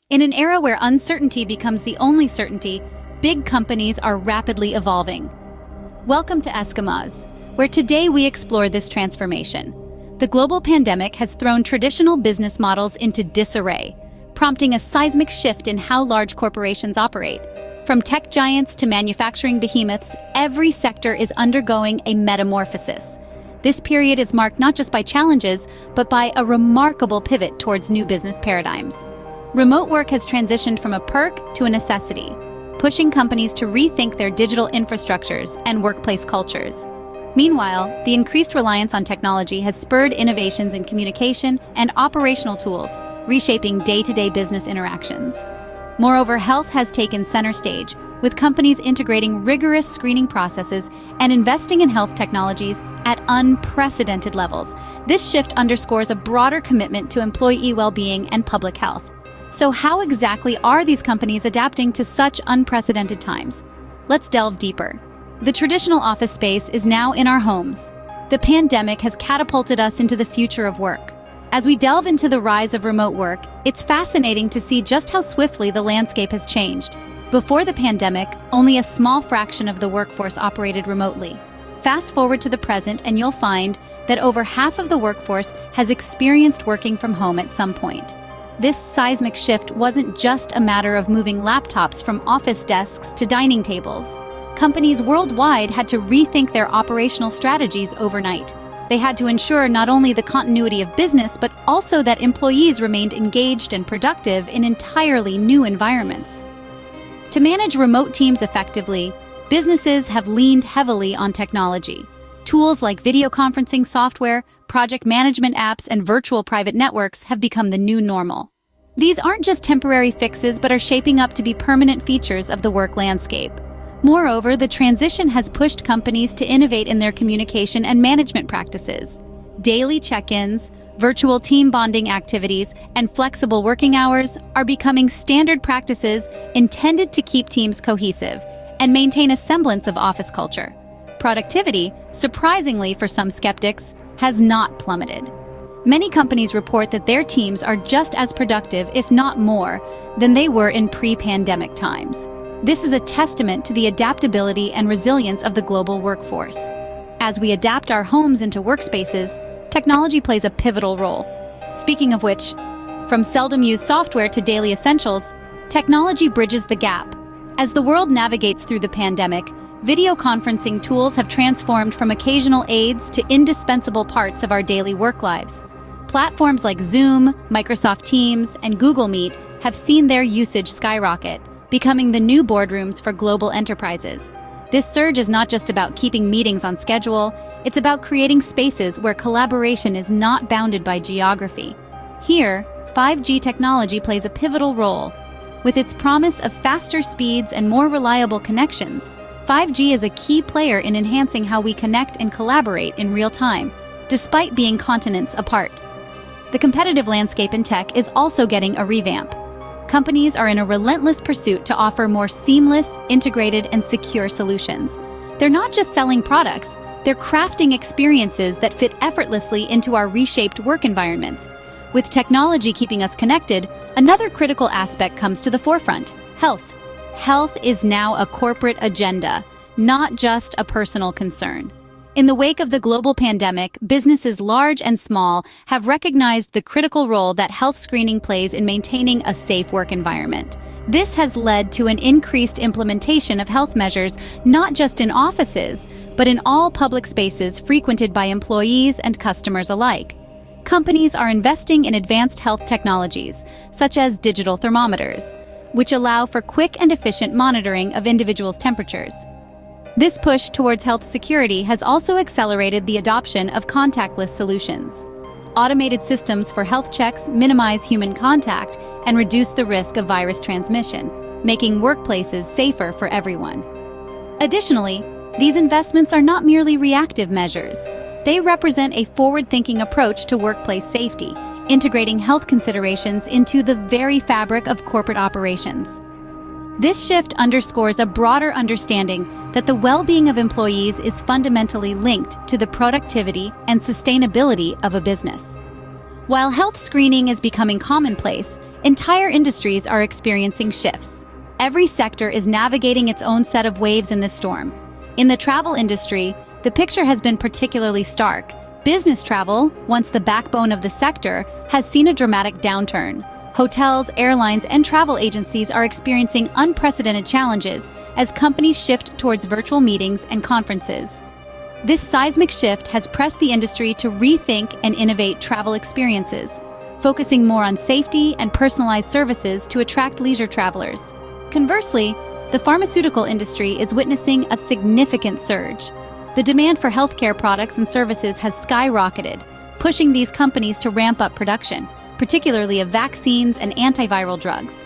In an era where uncertainty becomes the only certainty, big companies are rapidly evolving. Welcome to Eskimos, where today we explore this transformation. The global pandemic has thrown traditional business models into disarray, prompting a seismic shift in how large corporations operate. From tech giants to manufacturing behemoths, every sector is undergoing a metamorphosis. This period is marked not just by challenges, but by a remarkable pivot towards new business paradigms. Remote work has transitioned from a perk to a necessity, pushing companies to rethink their digital infrastructures and workplace cultures. Meanwhile, the increased reliance on technology has spurred innovations in communication and operational tools, reshaping day-to-day business interactions. Moreover, health has taken center stage, with companies integrating rigorous screening processes and investing in health technologies at unprecedented levels. This shift underscores a broader commitment to employee well-being and public health. So how exactly are these companies adapting to such unprecedented times? Let's delve deeper. The traditional office space is now in our homes. The pandemic has catapulted us into the future of work. As we delve into the rise of remote work, it's fascinating to see just how swiftly the landscape has changed. Before the pandemic, only a small fraction of the workforce operated remotely. Fast forward to the present and you'll find that over half of the workforce has experienced working from home at some point. This seismic shift wasn't just a matter of moving laptops from office desks to dining tables. Companies worldwide had to rethink their operational strategies overnight. They had to ensure not only the continuity of business, but also that employees remained engaged and productive in entirely new environments. To manage remote teams effectively, businesses have leaned heavily on technology. Tools like video conferencing software, project management apps, and virtual private networks have become the new normal. These aren't just temporary fixes, but are shaping up to be permanent features of the work landscape. Moreover, the transition has pushed companies to innovate in their communication and management practices. Daily check-ins, virtual team bonding activities, and flexible working hours are becoming standard practices intended to keep teams cohesive and maintain a semblance of office culture. Productivity, surprisingly for some skeptics, has not plummeted. Many companies report that their teams are just as productive, if not more, than they were in pre-pandemic times. This is a testament to the adaptability and resilience of the global workforce. As we adapt our homes into workspaces, technology plays a pivotal role. Speaking of which, from seldom used software to daily essentials, technology bridges the gap. As the world navigates through the pandemic, video conferencing tools have transformed from occasional aids to indispensable parts of our daily work lives. Platforms like Zoom, Microsoft Teams, and Google Meet have seen their usage skyrocket, becoming the new boardrooms for global enterprises. This surge is not just about keeping meetings on schedule, it's about creating spaces where collaboration is not bounded by geography. Here, 5G technology plays a pivotal role. With its promise of faster speeds and more reliable connections, 5G is a key player in enhancing how we connect and collaborate in real time, despite being continents apart. The competitive landscape in tech is also getting a revamp. Companies are in a relentless pursuit to offer more seamless, integrated, and secure solutions. They're not just selling products, they're crafting experiences that fit effortlessly into our reshaped work environments. With technology keeping us connected, another critical aspect comes to the forefront: health. Health is now a corporate agenda, not just a personal concern. In the wake of the global pandemic, businesses large and small have recognized the critical role that health screening plays in maintaining a safe work environment. This has led to an increased implementation of health measures, not just in offices, but in all public spaces frequented by employees and customers alike. Companies are investing in advanced health technologies, such as digital thermometers, which allow for quick and efficient monitoring of individuals' temperatures. This push towards health security has also accelerated the adoption of contactless solutions. Automated systems for health checks minimize human contact and reduce the risk of virus transmission, making workplaces safer for everyone. Additionally, these investments are not merely reactive measures. They represent a forward-thinking approach to workplace safety, integrating health considerations into the very fabric of corporate operations. This shift underscores a broader understanding that the well-being of employees is fundamentally linked to the productivity and sustainability of a business. While health screening is becoming commonplace, entire industries are experiencing shifts. Every sector is navigating its own set of waves in this storm. In the travel industry, the picture has been particularly stark. Business travel, once the backbone of the sector, has seen a dramatic downturn. Hotels, airlines, and travel agencies are experiencing unprecedented challenges as companies shift towards virtual meetings and conferences. This seismic shift has pressed the industry to rethink and innovate travel experiences, focusing more on safety and personalized services to attract leisure travelers. Conversely, the pharmaceutical industry is witnessing a significant surge. The demand for healthcare products and services has skyrocketed, pushing these companies to ramp up production, particularly of vaccines and antiviral drugs.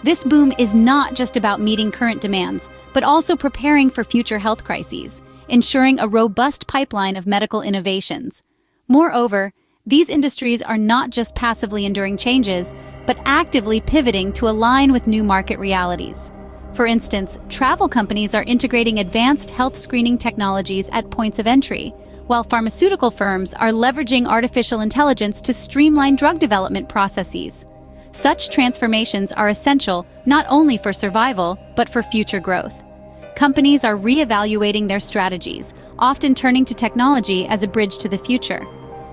This boom is not just about meeting current demands, but also preparing for future health crises, ensuring a robust pipeline of medical innovations. Moreover, these industries are not just passively enduring changes, but actively pivoting to align with new market realities. For instance, travel companies are integrating advanced health screening technologies at points of entry, while pharmaceutical firms are leveraging artificial intelligence to streamline drug development processes. Such transformations are essential not only for survival, but for future growth. Companies are reevaluating their strategies, often turning to technology as a bridge to the future.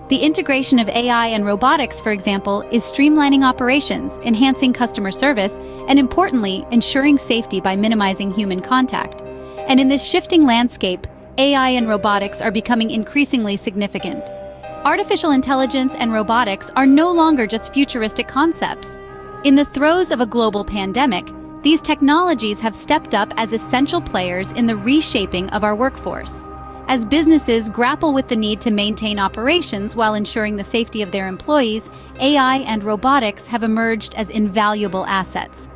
The integration of AI and robotics, for example, is streamlining operations, enhancing customer service, and importantly, ensuring safety by minimizing human contact. And in this shifting landscape, AI and robotics are becoming increasingly significant. Artificial intelligence and robotics are no longer just futuristic concepts. In the throes of a global pandemic, these technologies have stepped up as essential players in the reshaping of our workforce. As businesses grapple with the need to maintain operations while ensuring the safety of their employees, AI and robotics have emerged as invaluable assets.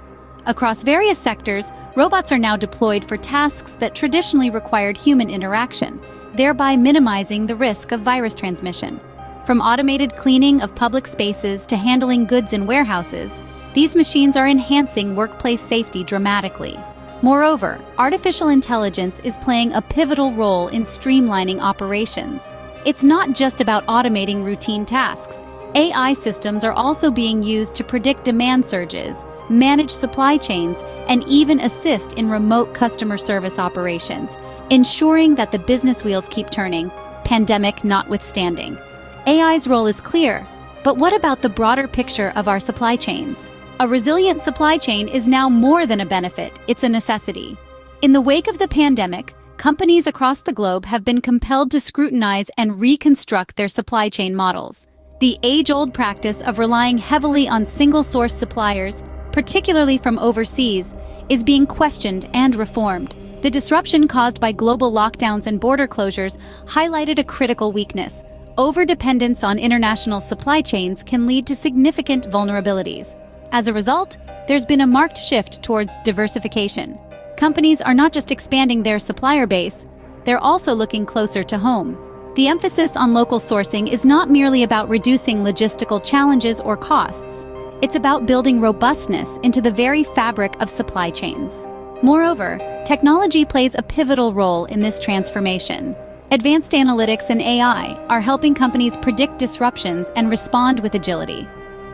Across various sectors, robots are now deployed for tasks that traditionally required human interaction, thereby minimizing the risk of virus transmission. From automated cleaning of public spaces to handling goods in warehouses, these machines are enhancing workplace safety dramatically. Moreover, artificial intelligence is playing a pivotal role in streamlining operations. It's not just about automating routine tasks. AI systems are also being used to predict demand surges, manage supply chains, and even assist in remote customer service operations, ensuring that the business wheels keep turning, pandemic notwithstanding. AI's role is clear, but what about the broader picture of our supply chains? A resilient supply chain is now more than a benefit, it's a necessity. In the wake of the pandemic, companies across the globe have been compelled to scrutinize and reconstruct their supply chain models. The age-old practice of relying heavily on single-source suppliers, particularly from overseas, is being questioned and reformed. The disruption caused by global lockdowns and border closures highlighted a critical weakness. Overdependence on international supply chains can lead to significant vulnerabilities. As a result, there's been a marked shift towards diversification. Companies are not just expanding their supplier base, they're also looking closer to home. The emphasis on local sourcing is not merely about reducing logistical challenges or costs. It's about building robustness into the very fabric of supply chains. Moreover, technology plays a pivotal role in this transformation. Advanced analytics and AI are helping companies predict disruptions and respond with agility.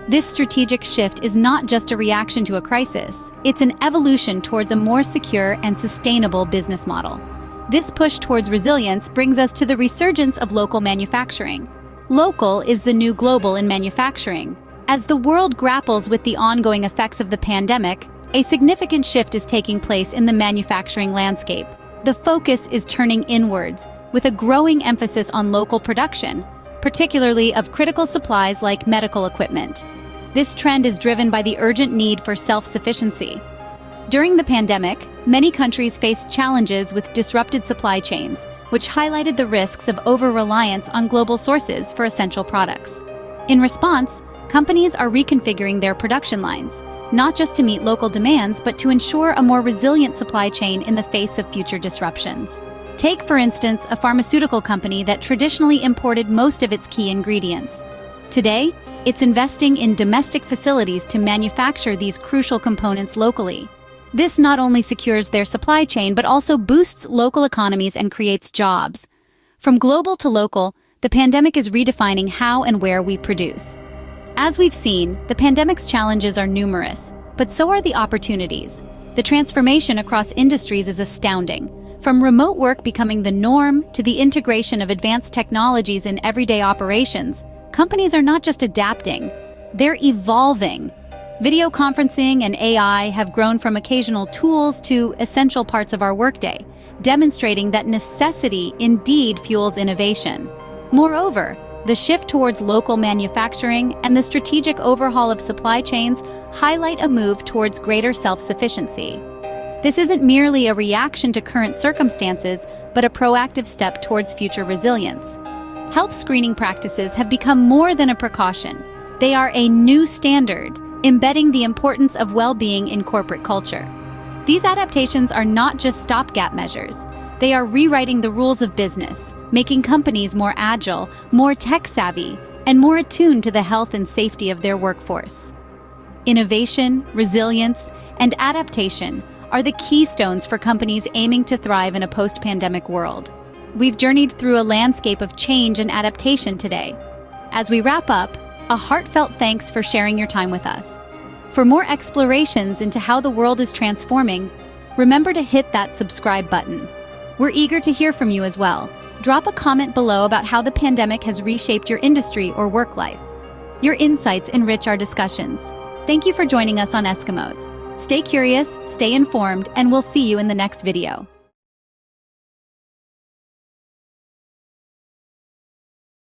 This strategic shift is not just a reaction to a crisis, it's an evolution towards a more secure and sustainable business model. This push towards resilience brings us to the resurgence of local manufacturing. Local is the new global in manufacturing. As the world grapples with the ongoing effects of the pandemic, a significant shift is taking place in the manufacturing landscape. The focus is turning inwards, with a growing emphasis on local production, particularly of critical supplies like medical equipment. This trend is driven by the urgent need for self-sufficiency. During the pandemic, many countries faced challenges with disrupted supply chains, which highlighted the risks of over-reliance on global sources for essential products. In response, companies are reconfiguring their production lines, not just to meet local demands, but to ensure a more resilient supply chain in the face of future disruptions. Take, for instance, a pharmaceutical company that traditionally imported most of its key ingredients. Today, it's investing in domestic facilities to manufacture these crucial components locally. This not only secures their supply chain, but also boosts local economies and creates jobs. From global to local, the pandemic is redefining how and where we produce. As we've seen, the pandemic's challenges are numerous, but so are the opportunities. The transformation across industries is astounding. From remote work becoming the norm to the integration of advanced technologies in everyday operations, companies are not just adapting, they're evolving. Video conferencing and AI have grown from occasional tools to essential parts of our workday, demonstrating that necessity indeed fuels innovation. Moreover, the shift towards local manufacturing and the strategic overhaul of supply chains highlight a move towards greater self-sufficiency. This isn't merely a reaction to current circumstances, but a proactive step towards future resilience. Health screening practices have become more than a precaution. They are a new standard, embedding the importance of well-being in corporate culture. These adaptations are not just stopgap measures. They are rewriting the rules of business, making companies more agile, more tech-savvy, and more attuned to the health and safety of their workforce. Innovation, resilience, and adaptation are the keystones for companies aiming to thrive in a post-pandemic world. We've journeyed through a landscape of change and adaptation today. As we wrap up, a heartfelt thanks for sharing your time with us. For more explorations into how the world is transforming, remember to hit that subscribe button. We're eager to hear from you as well. Drop a comment below about how the pandemic has reshaped your industry or work life. Your insights enrich our discussions. Thank you for joining us on Eskimos. Stay curious, stay informed, and we'll see you in the next video.